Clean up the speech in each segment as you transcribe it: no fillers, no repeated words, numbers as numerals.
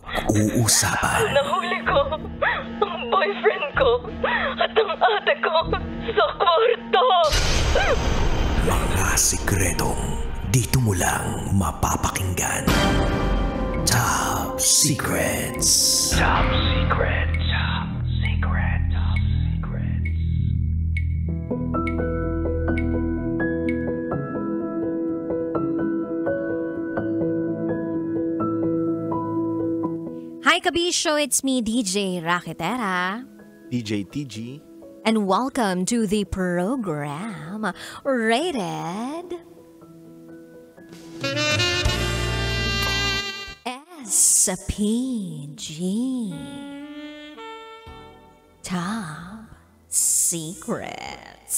Pag-uusapan. Nahuli ko ang boyfriend ko at ang ate ko sa kwarto. Mga sikretong dito mo lang mapapakinggan. Top Secrets. Top Secrets. Top Secrets. Top Secrets. Hi Kabisyo, it's me DJ Raketera. DJ TG. And welcome to the program rated SPG Top Secrets.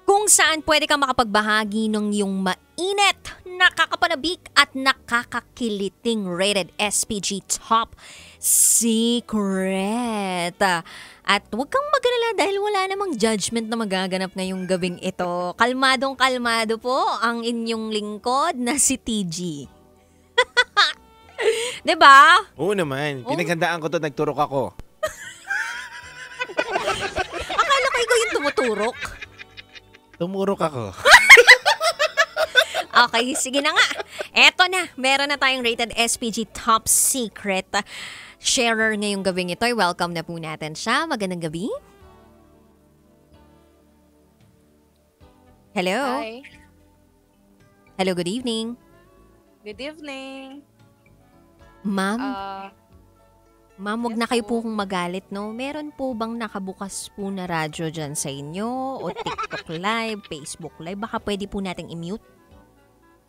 Kung saan pwede kang makapagbahagi ng iyong mainit, nakakapanabik at nakakakiliting rated SPG Top Secret. At huwag kang mag-alala dahil wala namang judgment na magaganap ngayong gabing ito. Kalmadong kalmado po ang inyong lingkod na si TG. Diba? Oo naman. Pinaghandaan ko to, nagturok ako. Akala ko ikaw yung tumuturok. Tumurok ako. Okay, sige na nga. Eto na, meron na tayong rated SPG Top Secret sharer ngayong gabing ito. Welcome na po natin siya. Magandang gabi. Hello. Hi. Hello, good evening. Good evening. Ma'am, wag yes na kayo po. po kung magalit, no? Meron po bang nakabukas po na radyo dyan sa inyo? O TikTok live, Facebook live? Baka pwede po nating i-mute?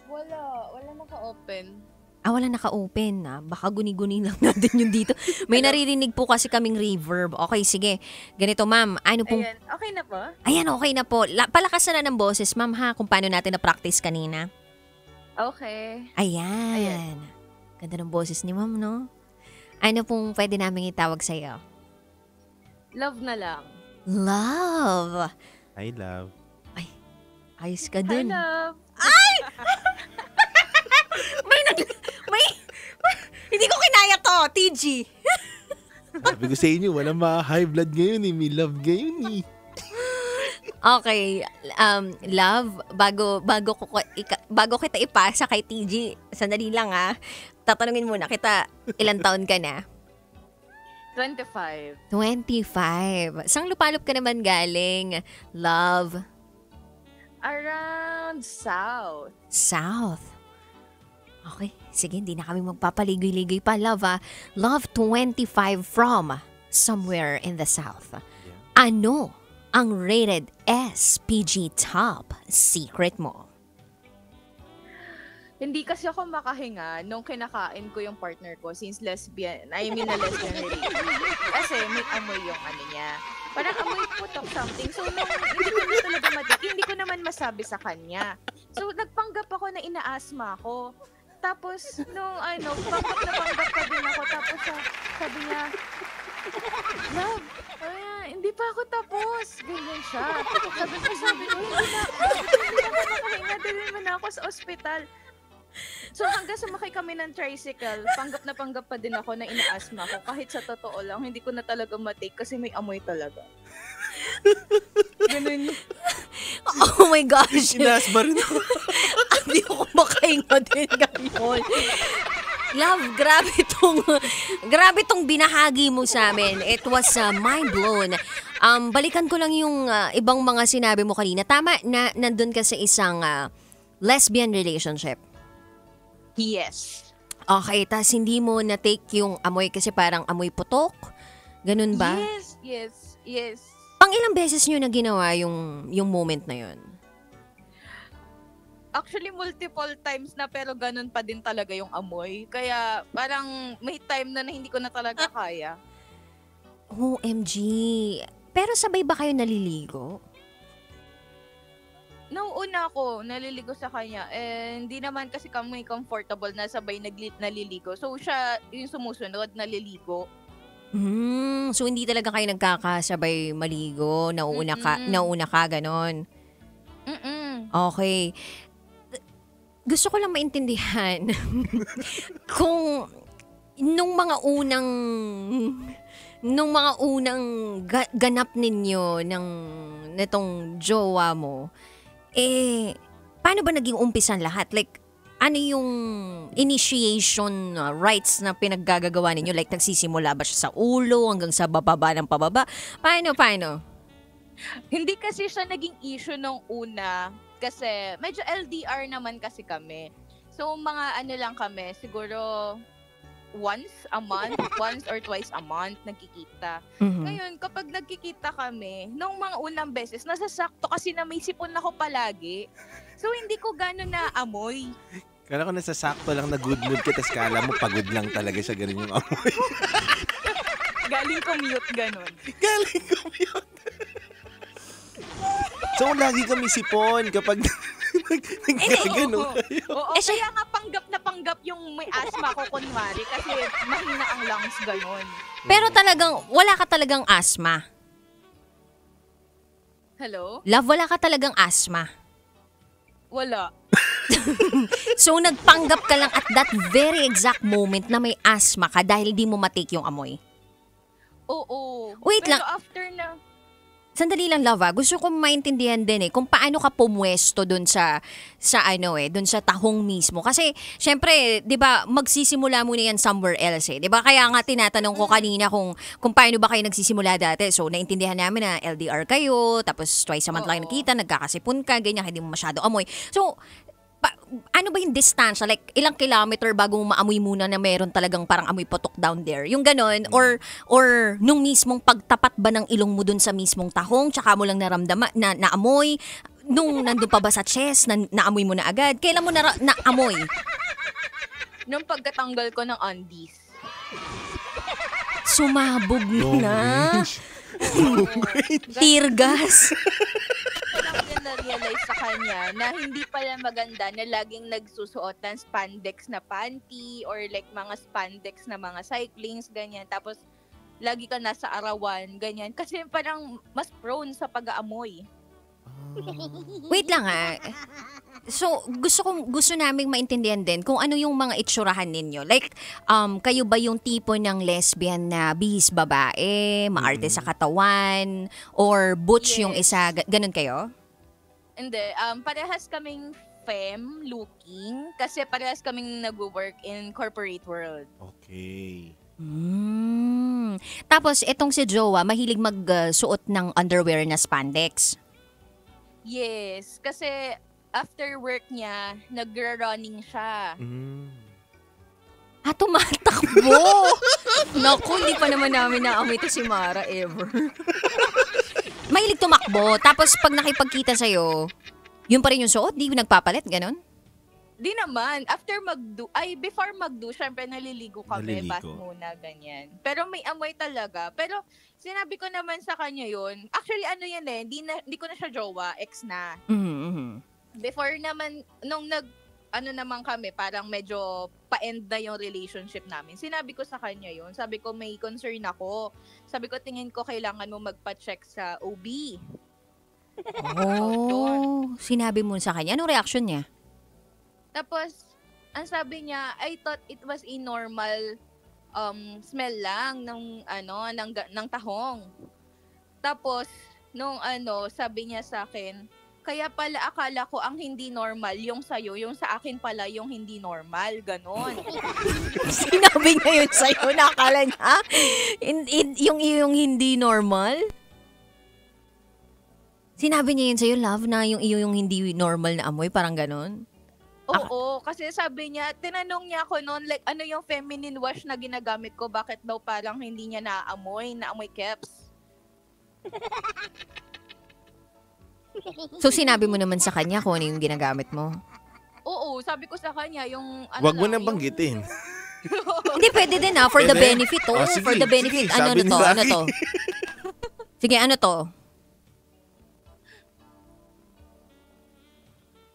Wala naka-open. Wala naka-open na. Baka guni-guni lang natin yung dito. May naririnig po kasi kaming reverb. Okay, sige. Ganito, ma'am. Ano pong... Ayan, okay na po? Ayan, okay na po. Palakasan na ng boses, ma'am, ha? Kung paano natin na-practice kanina. Okay. Ayan. Ganda ng boses ni ma'am, no? Ano pong pwede namin itawag sa'yo? Love na lang. Love! I love. Ayos ka Hi, dun. love. Hindi ko kinaya to, TG. Sabi ko sa inyo, walang high blood ngayon eh. May love ngayon eh. Okay, love, bago kita ipasa kay TG, sandali lang tatanungin muna kita, ilang taon ka na? 25. 25. Saan lupalop ka naman galing? Love? Around South. South. Okay, sige, hindi na kami magpapaligoy-ligoy pa, love Love 25 from somewhere in the South. Ano ang rated SPG Top Secret mo? Hindi kasi ako makahinga nung kinakain ko yung partner ko since lesbian, I mean na lesbian relationship. Kasi may amoy yung ano niya. Parang amoy putok something. So nung hindi ko na talaga hindi ko naman masabi sa kanya. So nagpanggap ako na inaasma ako. Tapos nung panggap pa din ako. Tapos sabi niya, love, hindi pa ako tapos. Ganyan siya. Sabi ko, hindi na ako nakahinga. Dalhin mo na ako sa ospital. So hanggang sumakay kami ng tricycle, panggap pa din ako na inaasma ko. Kahit sa totoo lang, hindi ko na talaga matake kasi may amoy talaga. Ganun. Oh my gosh. Inaasma rin ako. Hindi ako makahinga din ngayon. Love, grabe tong binahagi mo sa amin. It was mind blown. Balikan ko lang yung ibang mga sinabi mo kanina. Tama na nandun ka sa isang lesbian relationship. Yes. Okay, tas hindi mo na-take yung amoy kasi parang amoy putok? Ganun ba? Yes. Pang ilang beses nyo na ginawa yung moment na yun? Actually, multiple times na pero ganun pa din talaga yung amoy. Kaya parang may time na hindi ko na talaga kaya. OMG. Pero sabay ba kayo naliligo? Nung una ako, naliligo sa kanya, hindi naman kasi kami comfortable na sabay naliligo. So, siya yung sumusunod, naliligo. So, hindi talaga kayo nagkakasabay maligo? Nauna ka, ganon? Mm-mm. Okay. Gusto ko lang maintindihan kung nung mga unang ganap ninyo nitong jowa mo, paano ba naging umpisan lahat? Like, ano yung initiation rights na pinaggagawa ninyo? Like, nagsisimula ba siya sa ulo hanggang sa bababa ng pababa? Paano? Hindi kasi siya naging issue nung una kasi medyo LDR naman kasi kami. So mga ano lang kami, siguro once or twice a month nagkikita. Ngayon, kapag nagkikita kami, nung mga unang beses, nasasakto kasi na may sipon ako palagi. So hindi ko gano'n na amoy. Kala ko nasasakto lang na good mood ka, tas kala mo pagod lang talaga siya, ganun yung amoy. Galing commute gano'n. Galing ko yun. So, lagi kami sipon kapag nagkagano kayo. Oo, kaya nga panggap yung may asthma ko kunwari kasi mahina ang lungs gano'n. Pero talagang, wala ka talagang asthma. Hello? Love, wala ka talagang asthma. Wala. So, nagpanggap ka lang at that very exact moment na may asthma ka dahil di mo matake yung amoy. Oo. Wait Pero lang. after na... Sandali lang, Love, gusto kong maintindihan din kung paano ka pumwesto dun sa dun sa tahong mismo. Kasi, syempre, di ba, magsisimula muna yan somewhere else Di ba? Kaya nga tinatanong ko kanina kung paano ba kayo nagsisimula dati. So, naintindihan namin na LDR kayo, tapos twice a month lang nakita, nagkakasipon ka, ganyan, hindi mo masyado amoy. So, ano ba yung distansya? Like, ilang kilometer bago mo maamoy muna na meron talagang parang amoy potok down there? Yung ganon? Or nung mismong pagtapat ba ng ilong mo dun sa mismong tahong, tsaka mo lang naramdaman, na naamoy? Nung nandun pa ba sa chest, naamoy mo na agad? Kailan mo naamoy? Nung pagkatanggal ko ng undies. Sumabog na. Tear gas. Lang din na-realize sa kanya na hindi pala maganda na laging nagsusuot ng spandex na panty or like mga spandex na mga cyclings, ganyan. Tapos, lagi ka nasa arawan, ganyan. Kasi parang mas prone sa pag-aamoy. Wait lang So, gusto naming maintindihan din kung ano yung mga itsurahan ninyo. Like, kayo ba yung tipo ng lesbian na bihis babae, maarte sa katawan, or butch yung isa, ganun kayo? Hindi, parehas kaming femme looking kasi parehas kaming nag-work in corporate world. Okay. Tapos, itong si Jowa, mahilig magsuot ng underwear na spandex. Yes, kasi after work niya, nag-running siya. Tumatakbo! Naku, hindi pa naman namin naamoy ito si Mara ever. Mahilig tumakbo, tapos pag nakipagkita sa'yo, yun pa rin yung suot, di nagpapalit, ganon? Di naman. Before mag-do, syempre naliligo kami, bath muna, ganyan. Pero may amoy talaga. Pero sinabi ko naman sa kanya yun. Actually, ano yan hindi ko na siya jowa, ex na. Before naman, nung naman kami, parang medyo pa-end na yung relationship namin. Sinabi ko sa kanya yun. Sabi ko, may concern ako. Sabi ko, tingin ko kailangan mo magpa-check sa OB. Sinabi mo sa kanya. Anong reaction niya? Tapos, ang sabi niya, I thought it was a normal smell lang ng tahong. Tapos, nung sabi niya sa akin, kaya pala akala ko ang hindi normal yung sa'yo, yung sa akin pala yung hindi normal, ganon. Sinabi niya yun sa'yo, nakala niya? Yung hindi normal? Sinabi niya yun sa'yo, Love, na yung hindi normal na amoy, parang ganon? Oo, kasi sabi niya, tinanong niya ako noon, like, ano yung feminine wash na ginagamit ko, bakit daw parang hindi niya naamoy keps. So, sinabi mo naman sa kanya kung ano yung ginagamit mo? Oo, sabi ko sa kanya, yung... Wag mo nang banggitin. Hindi, pwede din for the benefit. Sige, for the benefit. sige, Ano to? Sige, ano to?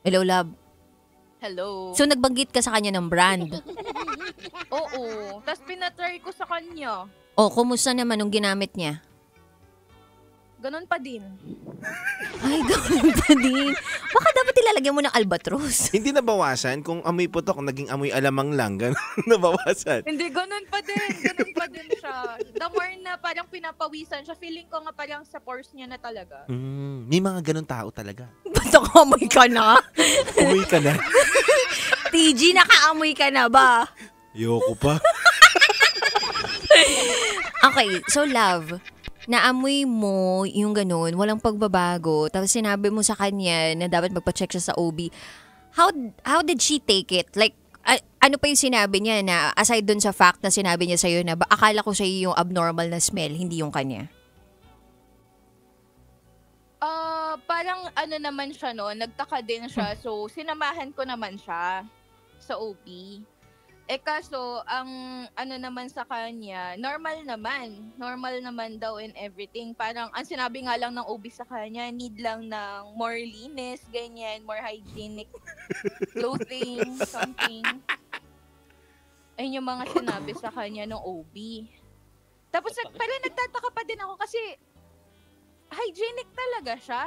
Hello, Love. Hello. So, nagbanggit ka sa kanya ng brand? Oo. Tapos pinatry ko sa kanya. Kumusta naman nung ginamit niya? Ganon pa din. Ay, gawin pa din. Baka dapat ilalagyan mo ng albatros. Hindi nabawasan kung amoy putok, naging amoy alamang lang. Ganun, nabawasan. Hindi, ganun pa din. Ganun pa din siya. The more na parang pinapawisan siya, feeling ko nga parang sa pores niya na talaga. May mga ganun tao talaga. Ba't nakaamoy ka na? Umuwi ka na. TG, nakaamoy ka na ba? Yoko pa. Okay, so love, naamoy mo yung ganun, walang pagbabago, tapos sinabi mo sa kanya na dapat magpa-check siya sa OB. How did she take it? Like, ano pa yung sinabi niya na aside dun sa fact na sinabi niya sa'yo na akala ko siya yung abnormal na smell, hindi yung kanya? Parang ano naman siya no, nagtaka din siya. So, sinamahan ko naman siya sa OB. Kaso, ang ano naman sa kanya, normal naman daw and everything. Parang, ang sinabi nga lang ng OB sa kanya, need lang ng more linis, ganyan, more hygienic clothing, something. Ayun yung mga sinabi sa kanya ng OB. Tapos, parang nagtataka pa din ako kasi, hygienic talaga siya.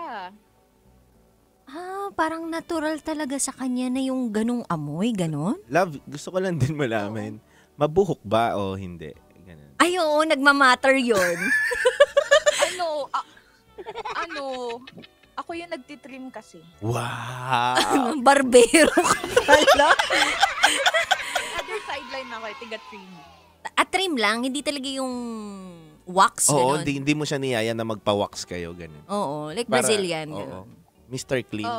Parang natural talaga sa kanya na yung ganung amoy, ganon? Love, gusto ko lang din malaman, mabuhok ba o hindi? Ganun. Ay, oo, nagmamatter yun. Ako yung nagtitrim kasi. Wow! Barbero ka pala. Other sideline ako, tiga-trim. At trim lang, hindi talaga yung wax, Oo, ganon? hindi mo siya niyaya na magpa-wax kayo, ganun. Oo, like Para- Brazilian. oo. Ganon. Mr. Clean.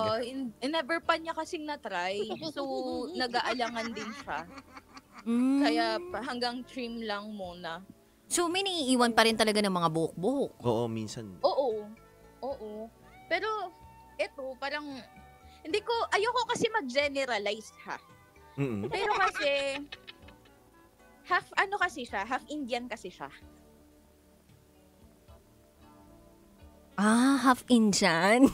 Never pa niya kasing na-try. So, nag-aalangan din siya. Mm. Kaya hanggang trim lang muna. So, may naiiwan pa rin talaga ng mga buhok-buhok. Oo, minsan. Oo. Pero, parang, ayoko kasi mag-generalize ha. Mm-mm. Pero kasi, half Indian kasi siya. Half Indian.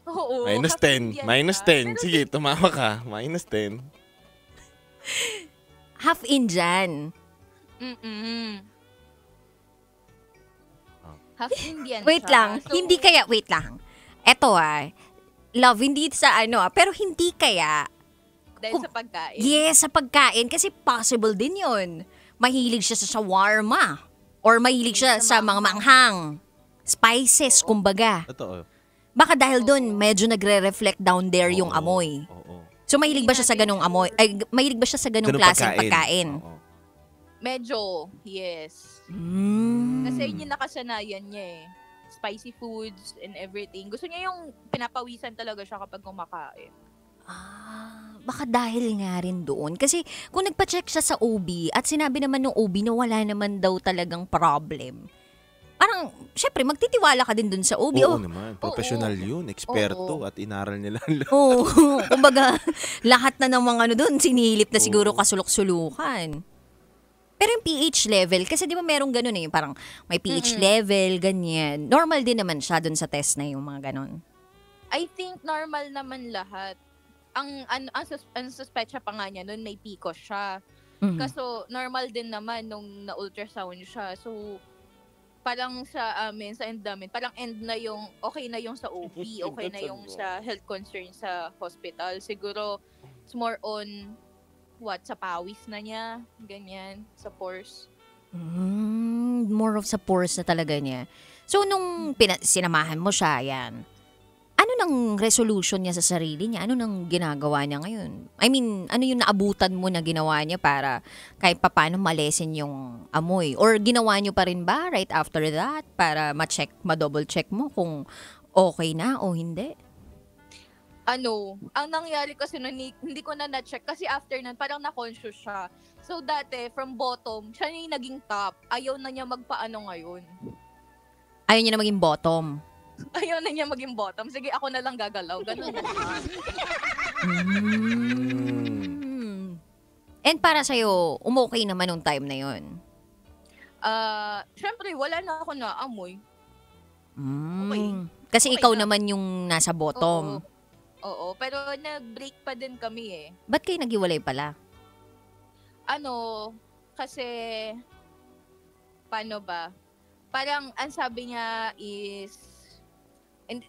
Oo. Minus half 10. Indian Minus siya. 10. Sige, tumawa ka. Minus 10. Half Indian. Half Indian Wait siya. lang. So, Wait lang. Eto love, hindi sa pero hindi kaya, dahil sa pagkain. yes, sa pagkain, kasi possible din yun. Mahilig siya sa shawarma. Or mahilig siya sa mga manghang. Spices, kumbaga. Totoo. Baka dahil doon, medyo nagre-reflect down there yung amoy. Oo. So, mahilig ba siya sa ganong amoy? Ay, mahilig ba siya sa ganong Ganun klaseng pagkain? Oo. Medyo, yes. Mm. Kasi yun yung nakasanayan niya Spicy foods and everything. Gusto niya yung pinapawisan talaga siya kapag kumakain. Baka dahil nga rin doon. Kasi kung nagpa-check siya sa OB at sinabi naman ng OB na wala naman daw talagang problem, parang, syempre, magtitiwala ka din doon sa OB. Oo naman. Professional yun. Eksperto. At inaral nila. Oo. Kumbaga, lahat na ng mga doon, sinilip na siguro Oo. kasulok-sulukan. Pero yung pH level, kasi di ba merong ganun parang may pH level, ganyan. Normal din naman siya doon sa test na yung mga ganun. I think normal naman lahat. Ang suspecha pa nga niya nun, may PCOS siya. Mhm. Kaso normal din naman nung na-ultrasound siya. So, parang sa amin, sa end namin, parang end na yung, okay na yung sa OB, okay na yung sa health concern sa hospital. Siguro, it's more on, sa pawis na niya, ganyan, sa pores. More of sa pores na talaga niya. So, nung sinamahan mo siya, yan, ano nang resolution niya sa sarili niya? Ano nang ginagawa niya ngayon? I mean, ano yung naabutan mo na ginawa niya para kahit papaano malesin yung amoy? Or ginawa niyo pa rin ba right after that para ma-double check mo kung okay na o hindi? Ang nangyari kasi nun, hindi ko na na-check kasi after nun, parang na-conscious siya. So, dati, from bottom, siya yung naging top. Ayaw na niya magpaano ngayon. Ayaw niya na maging bottom. Ayaw na niya maging bottom. Sige, ako na lang gagalaw. Ganun na siya. And para sa'yo, umokay naman nung time na yun? Syempre, wala na ako na amoy. Okay. Kasi ikaw na. naman yung nasa bottom. Oo, pero nag-break pa din kami Ba't kayo naghiwalay pala? Kasi, paano ba? Parang, ang sabi niya is, And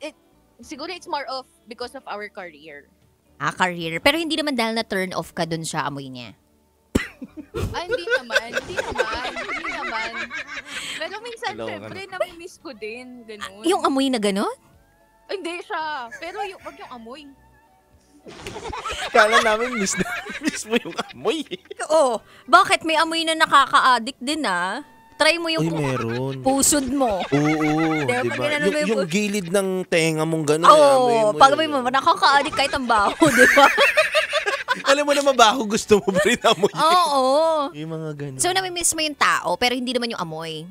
siguro it's more of because of our career. Career. Pero hindi naman dahil na turn off ka dun sa amoy niya. Hindi naman. Pero minsan, syempre, nami-miss ko din. Ganun. Yung amoy na gano'n? Hindi siya. Pero wag yung amoy. Kala namin miss mo yung amoy. Oo. Bakit? May amoy na nakaka-addict din Try mo yung meron. pusod mo. Oo, Diba, diba? pag ginano mo Yung gilid ng tenga mong gano'n. Oo, pag amoy mo, nakaka-addict kahit ang baho, di ba? Alam mo na mabaho, gusto mo pa rin amoy. Oo. Yung mga gano'n. So, nami-miss mo yung tao, pero hindi naman yung amoy.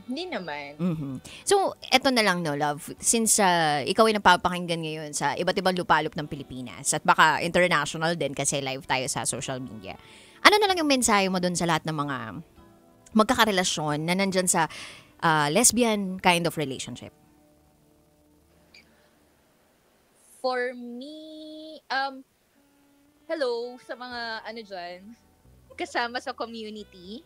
Hindi naman. Mm-hmm. So, eto na lang, no, love. Since ikaw ay napapakinggan ngayon sa iba't ibang lupalop ng Pilipinas at baka international din kasi live tayo sa social media. Ano na lang yung mensahe mo dun sa lahat ng mga magkakarelasyon na nandyan sa lesbian kind of relationship? For me, hello sa mga dyan, kasama sa community.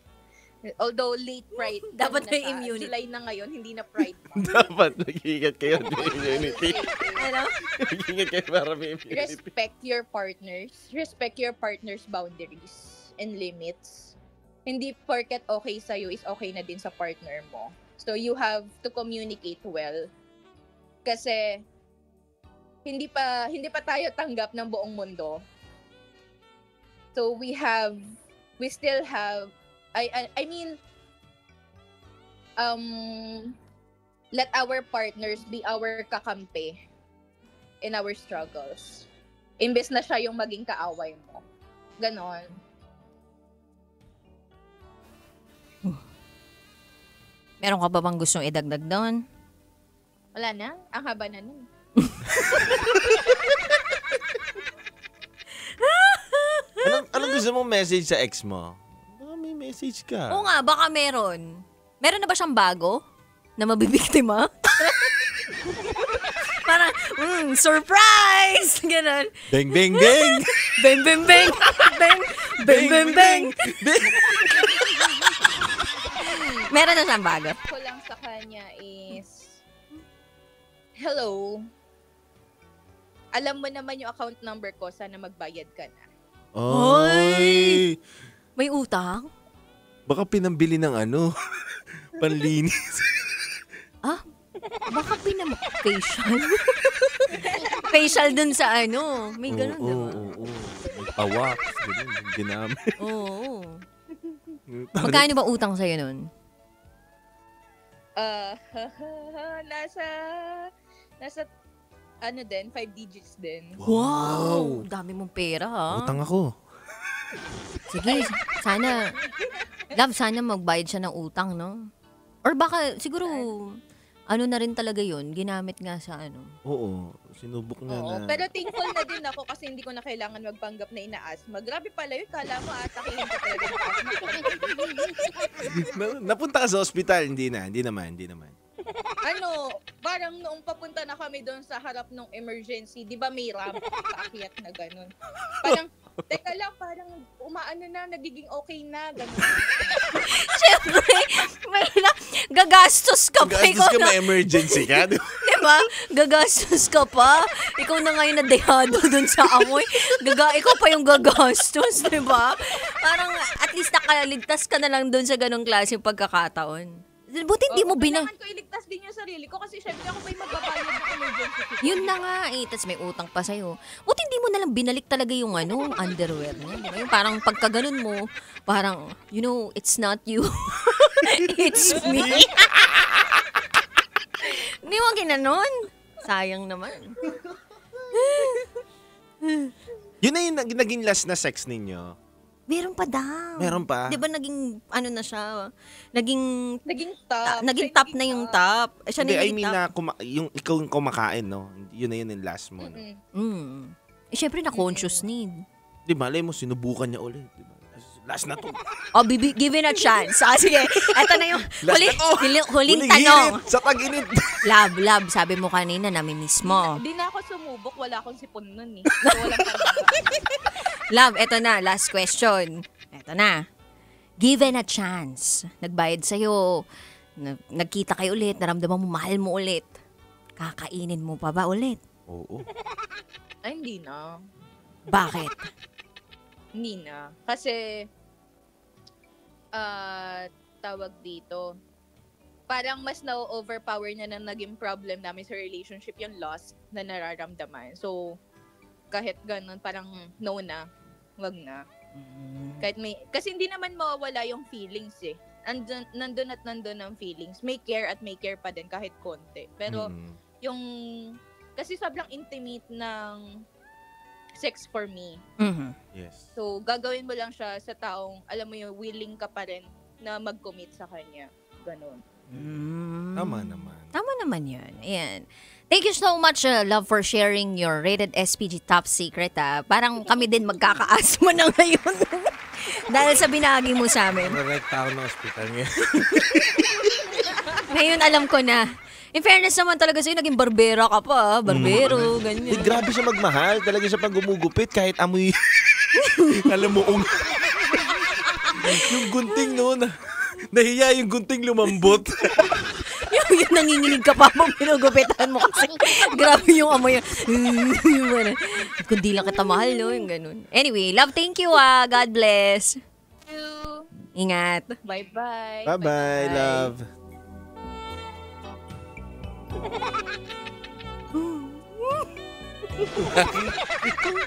Although late Pride. Dapat na may siya. immunity. July na ngayon, hindi na Pride. Dapat nag-iingat kayo ng immunity. Ano? Nag-iingat kayo para may immunity. Respect your partners. Respect your partner's boundaries and limits. Hindi porket okay sa'yo is okay na din sa partner mo. So you have to communicate well. Kasi hindi pa tayo tanggap ng buong mundo. So we still have I mean let our partners be our kakampi in our struggles. Imbes na siya yung maging kaaway mo. Ganon. Meron ka ba bang gustong idagdag doon? Wala na. Ang haba na nun. Anong gusto mong message sa ex mo? Baka may message ka. Oo nga, baka meron. Meron na ba siyang bago na mabibiktima? Parang, surprise! Ganon. Bang, bang, bang! Bang, bang, bang! Bang, bang, bang, bang! Meron na siyang bago. Ko lang sa kanya is, hello, alam mo naman yung account number ko, sana magbayad ka na. Oy! May utang? Baka pinambili ng panlinis. Baka facial? Facial dun sa may ganun, diba? Oo. May pawak. Ganun, ginamit. Oo. Magkano ba utang sa'yo nun? Nasa 5 digits din. Wow! Dami mong pera, ha? Utang ako. Sige, sana magbayad siya ng utang, no? Or baka, siguro, na rin talaga yun, ginamit nga sa Oo, sinubok niya Oo, na. pero thankful na din ako kasi hindi ko na kailangan magpanggap na ina-asthma. Grabe pala yun, kala mo atakihin ko talaga ng asthma. Napunta ka sa ospital? Hindi naman. Parang noong papunta na kami doon sa harap ng emergency, di ba may ramp paakyat na ganun. Parang, teka lang, parang nagiging okay na, ganun. Siyempre, gagastos ka pa. Gastos ka, may emergency ka. Diba? Gagastos ka pa. Ikaw na ngayon nadehado dun sa amoy. Ikaw pa yung gagastos, diba? Parang at least nakaligtas ka na lang dun sa ganong klaseng pagkakataon. Buti hindi mo kailangan ko iligtas din yung sarili ko kasi syempre ako pa yung magbabayad ng emergency. Yun na nga tas may utang pa sa'yo. Buti hindi mo nalang binalik talaga yung underwear niya. Diba? Yung parang pagka ganun mo, parang, it's not you. It's me. Hindi mo ginanon. Sayang naman. Yun na yung naging last na sex ninyo. Meron pa daw. Meron pa? Di ba naging, na siya? Naging top. naging top na yung top. Siya na Hindi, yung top. yung ikaw yung kumakain, no? Yun na yun yung last mo, no? Siyempre na-conscious need. Di ba, mo, sinubukan niya ulit. Di ba? Last na to. Given a chance. Sige. Eto na yung huling Init, tanong. sa tag-init. Love, sabi mo kanina, nami-miss mo. Hindi na ako sumubok, wala akong sipon nun eh. So, walang Love, eto na, last question. Eto na. Given a chance, nagbayad sa'yo, nagkita kayo ulit, naramdaman mo, mahal mo ulit. kakainin mo pa ba ulit? Oo. Ay, hindi na. Bakit? Hindi na. Kasi, tawag dito, parang mas na-overpower na naging problem namin sa relationship yung loss na nararamdaman. So, kahit ganun, parang no na. Wag na. Kahit kasi hindi naman mawawala yung feelings eh. Nandun at nandun ang feelings. May care at may care pa din kahit konti. Pero, yung, kasi sobrang intimate ng sex for me. Mhm. Yes. So, gagawin mo lang siya sa taong, alam mo yung willing ka pa rin na mag-commit sa kanya. Ganun. Tama naman. Tama naman yun. Ayan. Thank you so much, love, for sharing your rated SPG top secret. Parang kami din magkakaasma na ngayon. Dahil sa binagi mo sa amin. Narekta ako ng hospital ngayon. Ngayon alam ko na. In fairness naman talaga sa'yo, naging barbera ka pa. Barbero, ganyan. Grabe siya magmahal. Talaga siya pag gumugupit kahit amoy. Alam mo, yung gunting noon. Nahiya yung gunting lumambot. yung nanginginig ka pa pag pinugupitan mo kasi grabe yung amoy. Kundi lang kita mahal, no? Yung ganun. Anyway, love, thank you, God bless. Thank you. Ingat. Bye-bye. Bye-bye, love.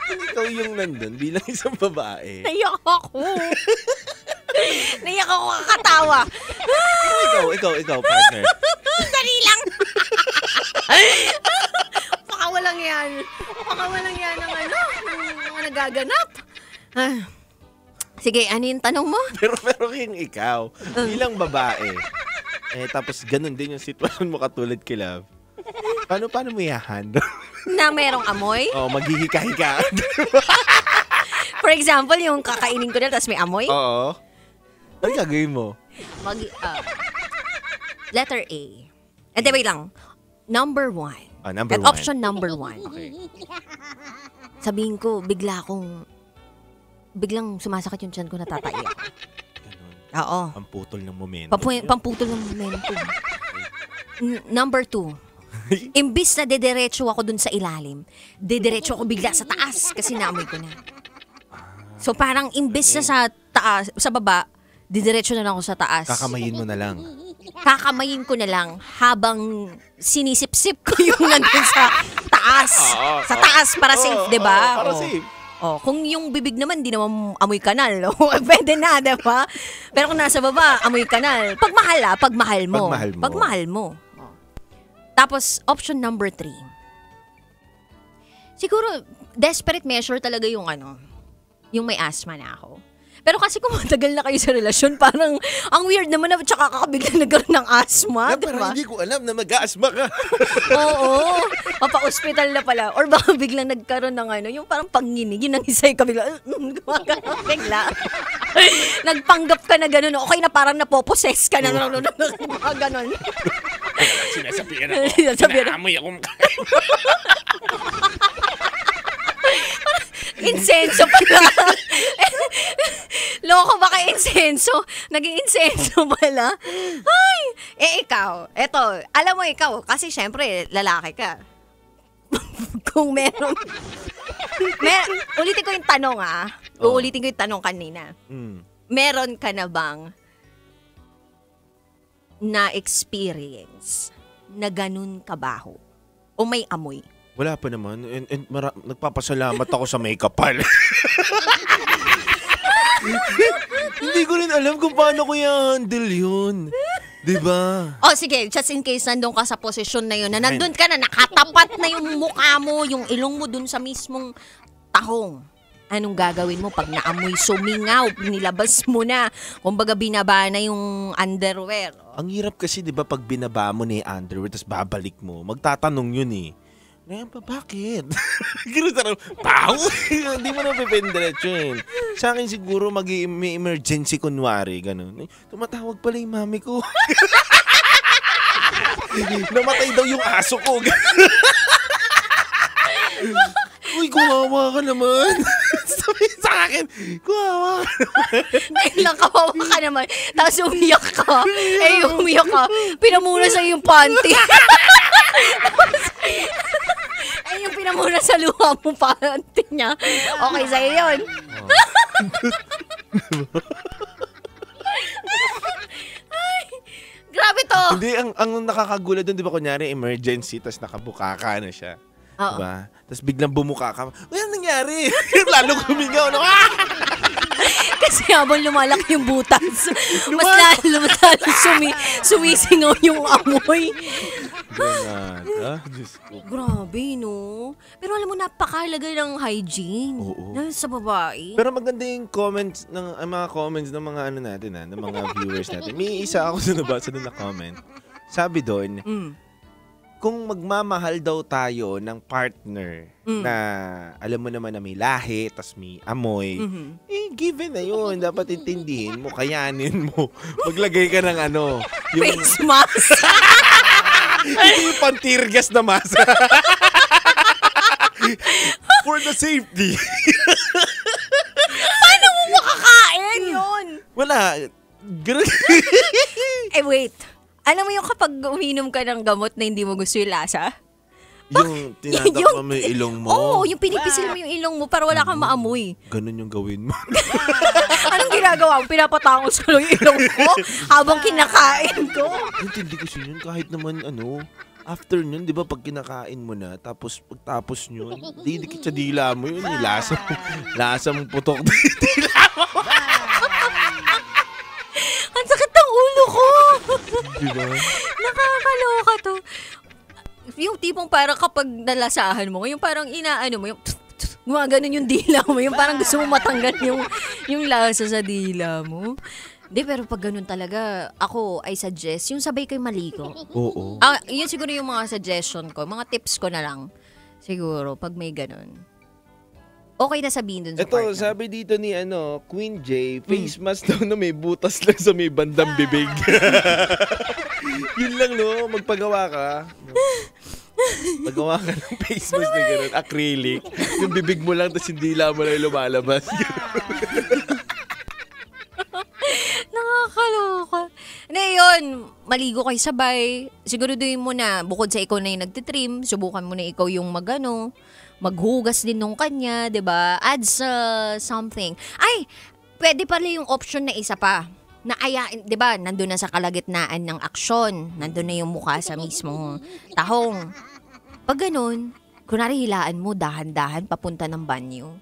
Kung ikaw yung nandun bilang isang babae. Naiyak ako. Naiyak ako kakatawa. Ikaw, partner. Dali lang. Pakawalang yan. Pakawalang yan ng mga nagaganap. Sige, ano yung tanong mo? Pero yung ikaw, bilang babae, tapos ganun din yung sitwasyon mo katulad kay Love. Paano mo i-handle? Na merong amoy? Maghihika-hika. For example, yung kakainin ko na tapos may amoy? Oo. Ano gagawin mo? Letter A. Wait lang. Number 1. Number At 1. option number 1. Okay. Sabihin ko, biglang sumasakit yung tiyan ko, natataiyak. Ganun. Oo. Pamputol ng momento. Pamputol ng momentum. Number 2. Imbis na dediretso ako dun sa ilalim, dediretso ako bigla sa taas kasi naamoy ko na. So parang imbis na sa taas, sa baba, didiretso na lang ako sa taas. Kakamayin mo na lang. Kakamayin ko na lang habang sinisip-sip ko yung nandun sa taas. Sa taas para safe, di ba? Para safe. Kung yung bibig naman, di naman amoy kanal. Pwede na, di ba? Pero kung nasa baba, amoy kanal. Pagmahal mo. Pagmahal mo. Tapos, option number 3. Siguro, desperate measure talaga yung yung may asthma na ako. Pero kasi kung matagal na kayo sa relasyon, parang ang weird naman na tsaka kakabiglang nagkaroon ng asthma, di ba? Parang hindi ko alam na mag-asthma ka. Oo. Mapa-hospital na pala. Or baka biglang nagkaroon ng yung parang panginig. Yun ang isa yung kabigla. Bigla. Nagpanggap ka na gano'n. Okay na parang napoposes ka na. Mga gano'n. Sinasabihan ako. Naamoy akong insenso pala. Loko baka insenso. Naging insenso pala. Ay! Ikaw. Eto, alam mo ikaw, kasi syempre, lalaki ka. Kung meron. Ulitin ko yung tanong Uulitin ko yung tanong kanina. Meron ka na bang na-experience na ganun kabaho? O may amoy? Wala pa naman. And nagpapasalamat ako sa makeup pal. Hindi ko rin alam kung paano ko i-handle yun. Diba? Sige, just in case nandun ka sa posisyon na yun, na nandun ka na, nakatapat na yung mukha mo, yung ilong mo dun sa mismong tahong. Anong gagawin mo pag naamoy sumingaw, nilabas mo na, kumbaga binaba na yung underwear? Ang hirap kasi, diba, pag binaba mo na yung underwear, tapos babalik mo, magtatanong yun eh. Ngayon pa, bakit? Gano'n tarang, pao! Hindi mo na pipendiretso yun. Sa akin siguro may emergency kunwari, gano'n. Tumatawag pala yung mami ko. Namatay daw yung aso ko. Uy, kumawa ka naman. Sabi sa akin. akin. Kuwawa ka. Dahil lang kawawa ka naman. Tapos umiyak ka. Umiyak ka. Pinamuna sa yung panty. Yung pinamuna sa luha mo panty niya. Okay sa'yo yun. Ay, grabe to. Hindi, ang nakakagulat doon, di ba, kunyari, emergency, tapos nakabuka ka na siya. Oo. Diba? Tapos biglang bumuka ka. Wala nangyari. Lalo kumingaw. No? Ah! Kasi habang lumalaki yung butas, mas lalo sumisingaw yung amoy. Diyos ko. Grabe, no? Pero alam mo, napakahalaga ng hygiene. Oo. Sa babae. Pero maganda yung comments ng mga comments ng mga ano natin ng mga viewers natin. May isa ako sa nabasa na comment. Sabi doon, kung magmamahal daw tayo ng partner na alam mo naman na may lahi, tas may amoy, given na yun. Dapat intindihin mo, kayanin mo. Maglagay ka ng ano, yung Face mask. hindi yung pantirgas na masa. For the safety. Paano mo makakain yun? Wala. Wait. Alam mo yung kapag uminom ka ng gamot na hindi mo gusto yung lasa? Yung tinatakpan mo yung ilong mo. Oo, yung pinipisil mo yung ilong mo para wala kang maamoy. Ganun yung gawin mo. Anong ginagawa mo? Pinapatangos ko lang yung ilong ko habang kinakain ko. Hindi kasi yun kahit naman after nun, di ba, pag kinakain mo na, tapos pagtapos nyo, didikit sa dila mo yun, lasa mong putok dila mo. Ang sakit ng ulo ko. Diba? Nakakaloka to. Yung tipong parang kapag nalasahan mo, yung parang inaano mo, yung gumaganon yung dila mo, yung parang gusto mo matanggal yung lasa sa dila mo. Hindi, pero pag ganun talaga, ako, I suggest, yung sabay kayo maligo. Oo. Yun siguro yung mga suggestion ko, mga tips ko na lang. Siguro, pag may ganun. Okay na sabihin dun sa Ito, partner. sabi dito ni Queen J, face mask daw na may butas lang sa may bandang bibig. Yun lang, no? Magpagawa ka. Pagawa ka ng face mask na gano'n, acrylic. Yung bibig mo lang, tapos yung dila mo lang lumalabas. Nakakaloka. Hindi, yun. Maligo kayo sabay. Siguraduhin mo na, bukod sa ikaw na yung nagtitrim, subukan mo na ikaw yung maghugas din nung kanya, 'di ba? Adds something. Ay, pwede pala yung option na isa pa. Na 'di ba? Nandun na sa kalagitnaan ng aksyon. Nandun na yung mukha sa mismong tahong. Pag ganun, kunwari hilaan mo dahan-dahan papunta ng banyo.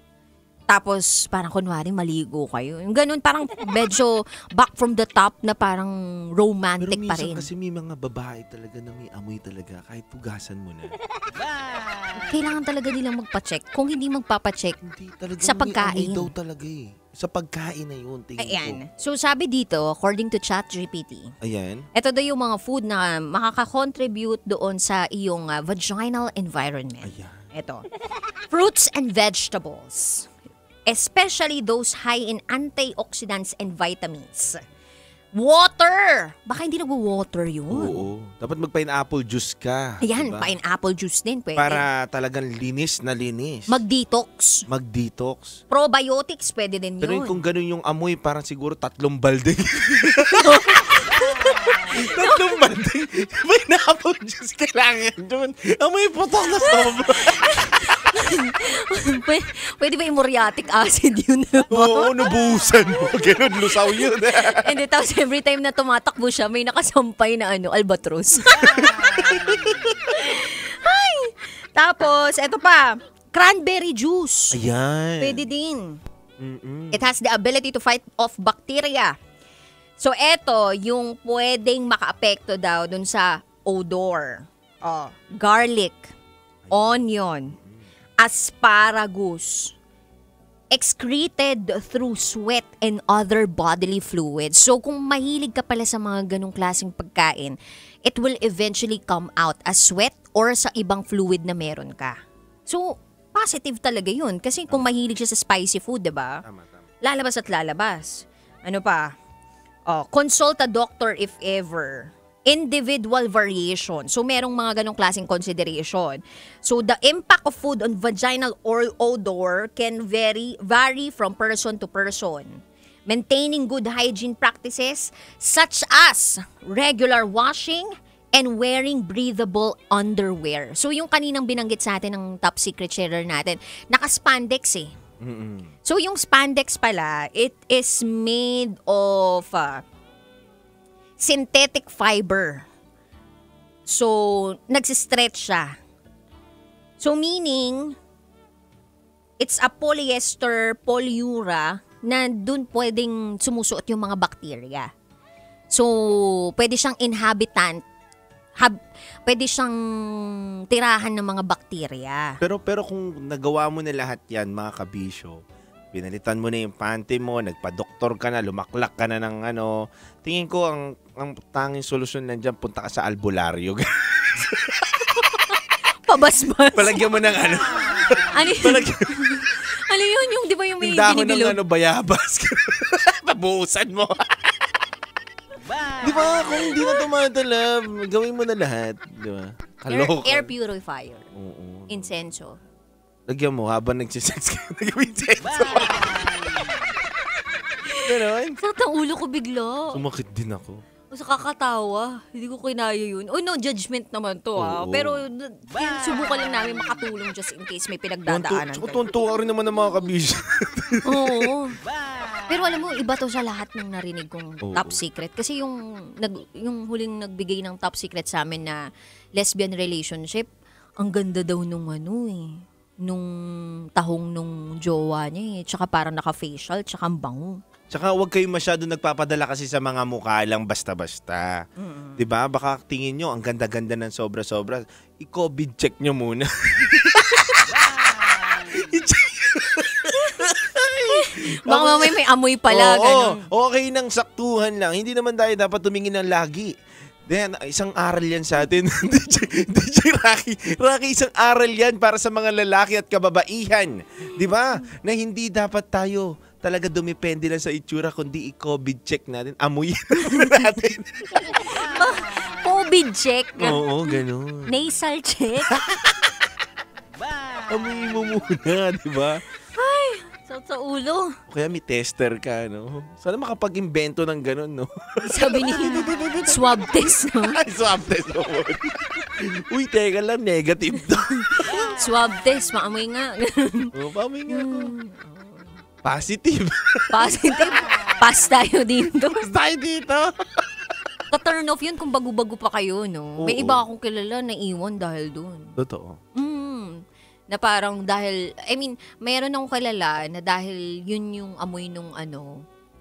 Tapos parang kunwari maligo kayo. Yung ganun parang medyo back from the top na parang romantic Pero pa rin. minsan kasi may mga babae talaga na may amoy talaga kahit pugasan mo na. Kailangan talaga nilang magpa-check. Kung hindi magpapa-check, Hindi talaga Sa may pagkain. amoy daw talaga eh. Sa pagkain na yun, tingin ayan. ko. So sabi dito, according to ChatGPT, Ayan. ito daw yung mga food na makaka-contribute doon sa iyong vaginal environment. Ayan. Ito. Fruits and vegetables. Especially those high in antioxidants and vitamins. Water! Baka hindi nagwo-water yun. Oo. Dapat mag-pineapple juice ka. Ayan, diba? pineapple juice din pwede. Para talagang linis na linis. Mag-detox. Mag-detox. Probiotics pwede din Pero yun. kung ganun yung amoy, parang siguro 3 balding. 3 balding. Pineapple juice kailangan dun. Amoy putok na sobra. Pwede ba yung muriatic acid yun? Oo, nabuhusan mo. Ganun, lusaw yun. And then, tapos every time na tumatakbo siya, may nakasampay na albatros. Ay! Tapos, eto pa, cranberry juice. Ayan. Pwede din. Mm-mm. It has the ability to fight off bacteria. So, eto, yung pwedeng makaapekto daw dun sa odor. Garlic, onion, asparagus, excreted through sweat and other bodily fluids. So, kung mahilig ka pala sa mga ganong klaseng pagkain, it will eventually come out as sweat or sa ibang fluid na meron ka. So, positive talaga yun. Kasi kung mahilig siya sa spicy food, diba? Tama, tama. Lalabas at lalabas. Ano pa? Consult a doctor if ever. individual variation. So, merong mga ganong klaseng consideration. So, the impact of food on vaginal odor can vary from person to person. Maintaining good hygiene practices such as regular washing and wearing breathable underwear. So, yung kaninang binanggit sa atin ng top secret sharer natin, naka-spandex eh. So, yung spandex pala, it is made of synthetic fiber. So, nagsistretch siya. So, meaning, it's a polyester, polyura, na dun pwedeng sumusuot yung mga bakterya. So, pwede siyang inhabitant, pwede siyang tirahan ng mga bakterya. Pero kung nagawa mo na lahat yan, mga kabisyo, pinalitan mo na yung panty mo, nagpa-doktor ka na, lumaklak ka na ng tingin ko ang tanging solusyon nandiyan, punta ka sa albularyo. Pabasbas. Palagyan mo ng Ano yun? Ano yun? Yung, di ba yung may binibilog? Dahon ng bayabas. Pabuusan mo. Di ba? Kung hindi na tumatalab, gawin mo na lahat. Di ba? Air purifier. Oo. Incenso. Lagyan mo habang nagsisex ka. Nagawin incenso. Ganon. Sakit ang ulo ko bigla. Sumakit din ako. Sa kakatawa. Hindi ko kinaya yun. Oh, no judgment naman to ha. Oo. Pero subukan lang namin makatulong just in case may pinagdadaanan. Tuntua ka rin naman ng mga kabisyo. Oo. Pero alam mo, iba to sa lahat ng narinig kong top secret. Kasi yung huling nagbigay ng top secret sa amin na lesbian relationship, ang ganda daw nung nung tahong nung jowa niya eh. Tsaka parang naka-facial, tsaka ang bango. Tsaka huwag kayo masyado nagpapadala kasi sa mga mukha lang basta-basta. Diba? Baka tingin nyo, ang ganda-ganda ng sobra-sobra. I-COVID check nyo muna. Baka mamay may amoy pala. Oo, okay nang saktuhan lang. Hindi naman tayo dapat tumingin ng lagi. Then, isang aral yan sa atin. DJ Rocky, isang aral yan para sa mga lalaki at kababaihan. Di ba? Na hindi dapat tayo talaga dumepende lang sa itsura, kundi i-COVID check natin. Amuyin natin. COVID check? Oo, ganun. Nasal check? Amuyin mo muna, di ba? Ay, sa ulo. O kaya may tester ka, no? Sana makapag-invento ng ganun, no? Sabi ni swab test, no? Swab test, no? Uy, teka lang, negative to. Swab test, maamoy nga. Paamoy nga ako. Positive. Positive? Pass tayo dito. Pass tayo dito. Ka-turn off yun kung bago-bago pa kayo, no? May iba akong kilala na iwan dahil dun. Totoo. Na parang dahil, mayroon akong kilala na dahil yun yung amoy nung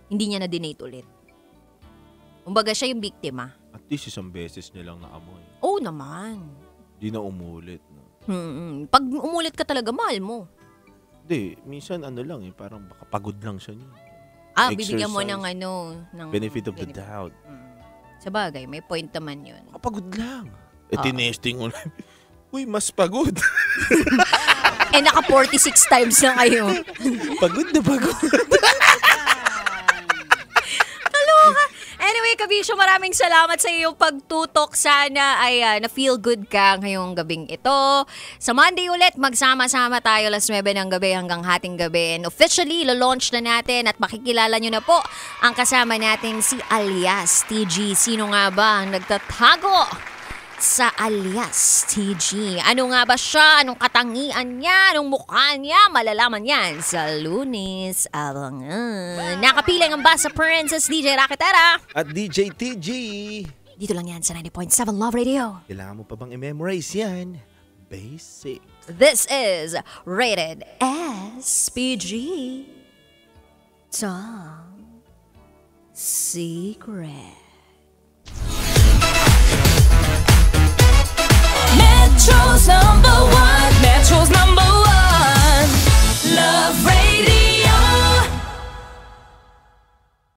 hindi niya na-dinate ulit. Kumbaga siya yung biktima. At least isang beses niya lang naamoy. Oo naman. Di na umulit. No? Pag umulit ka talaga, mahal mo. Hindi, minsan lang parang baka pagod lang siya niya. Bibigyan mo ng ng benefit of the doubt. Sa bagay, may point naman yun. Kapagod lang. Tinesting mo lang. Uy, mas pagod. Naka 46 times na kayo. Pagod na pagod. Kaloka. Anyway, Kabisyo, maraming salamat sa iyong pagtutok. Sana ay na-feel good ka ngayong gabing ito. Sa Monday ulit, magsama-sama tayo 9 ng gabi hanggang hating gabi. And officially, launch na natin at makikilala nyo na po ang kasama natin si Alias TG. Sino nga ba ang nagtatago sa Alias TG? Ano nga ba siya? Anong katangian niya? Anong mukha niya? Malalaman yan sa Lunes. Abangan. Nakapilang ang Basa Princess, DJ Raketera. At DJ TG. Dito lang yan sa 90.7 Love Radio. Kailangan mo pa bang i-memorize yan? Basic. This is Rated SPG. Top Secret.